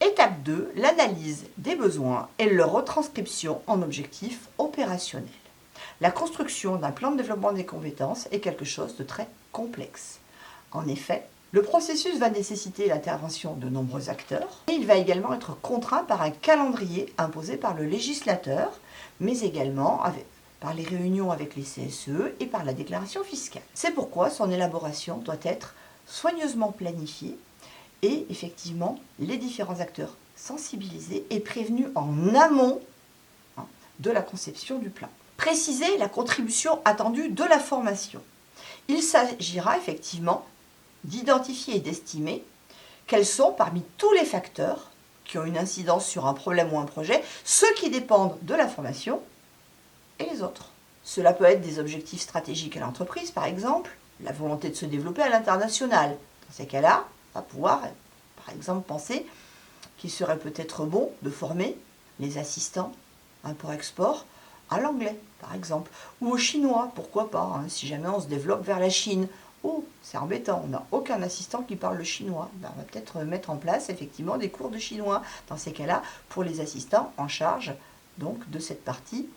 Étape 2, l'analyse des besoins et leur retranscription en objectifs opérationnels. La construction d'un plan de développement des compétences est quelque chose de très complexe. En effet, le processus va nécessiter l'intervention de nombreux acteurs et il va également être contraint par un calendrier imposé par le législateur, mais également par les réunions avec les CSE et par la déclaration fiscale. C'est pourquoi son élaboration doit être soigneusement planifiée et effectivement les différents acteurs sensibilisés et prévenus en amont de la conception du plan. Préciser la contribution attendue de la formation. Il s'agira effectivement d'identifier et d'estimer quels sont parmi tous les facteurs qui ont une incidence sur un problème ou un projet, ceux qui dépendent de la formation et les autres. Cela peut être des objectifs stratégiques à l'entreprise, par exemple, la volonté de se développer à l'international. Dans ces cas-là, on va pouvoir, par exemple, penser qu'il serait peut-être bon de former les assistants import-export à l'anglais, par exemple, ou au chinois, pourquoi pas, hein, si jamais on se développe vers la Chine. Oh, c'est embêtant, on n'a aucun assistant qui parle le chinois. Ben, on va peut-être mettre en place effectivement des cours de chinois, dans ces cas-là, pour les assistants en charge donc, de cette partie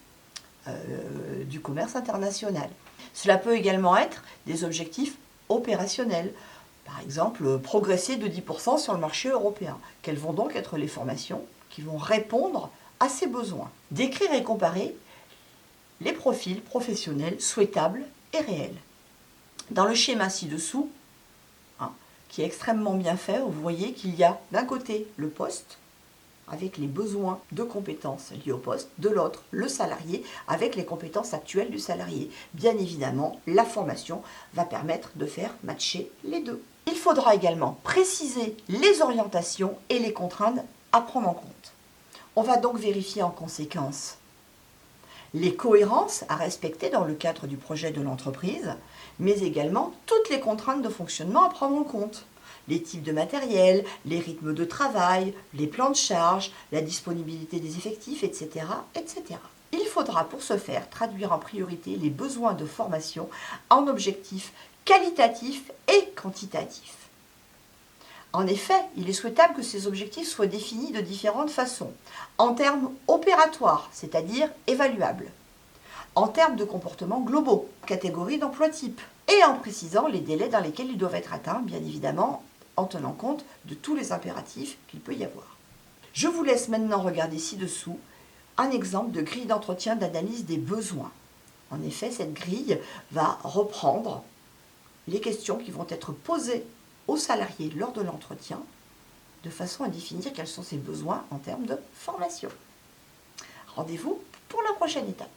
du commerce international. Cela peut également être des objectifs opérationnels. Par exemple, progresser de 10% sur le marché européen. Quelles vont donc être les formations qui vont répondre à ces besoins? Décrire et comparer les profils professionnels souhaitables et réels. Dans le schéma ci-dessous, qui est extrêmement bien fait, vous voyez qu'il y a d'un côté le poste, avec les besoins de compétences liées au poste, de l'autre, le salarié, avec les compétences actuelles du salarié. Bien évidemment, la formation va permettre de faire matcher les deux. Il faudra également préciser les orientations et les contraintes à prendre en compte. On va donc vérifier en conséquence les cohérences à respecter dans le cadre du projet de l'entreprise, mais également toutes les contraintes de fonctionnement à prendre en compte. Les types de matériel, les rythmes de travail, les plans de charge, la disponibilité des effectifs, etc., etc. Il faudra pour ce faire traduire en priorité les besoins de formation en objectifs qualitatifs et quantitatifs. En effet, il est souhaitable que ces objectifs soient définis de différentes façons. En termes opératoires, c'est-à-dire évaluables. En termes de comportements globaux, catégories d'emploi type. Et en précisant les délais dans lesquels ils doivent être atteints, bien évidemment, en tenant compte de tous les impératifs qu'il peut y avoir. Je vous laisse maintenant regarder ci-dessous un exemple de grille d'entretien d'analyse des besoins. En effet, cette grille va reprendre les questions qui vont être posées aux salariés lors de l'entretien, de façon à définir quels sont ses besoins en termes de formation. Rendez-vous pour la prochaine étape.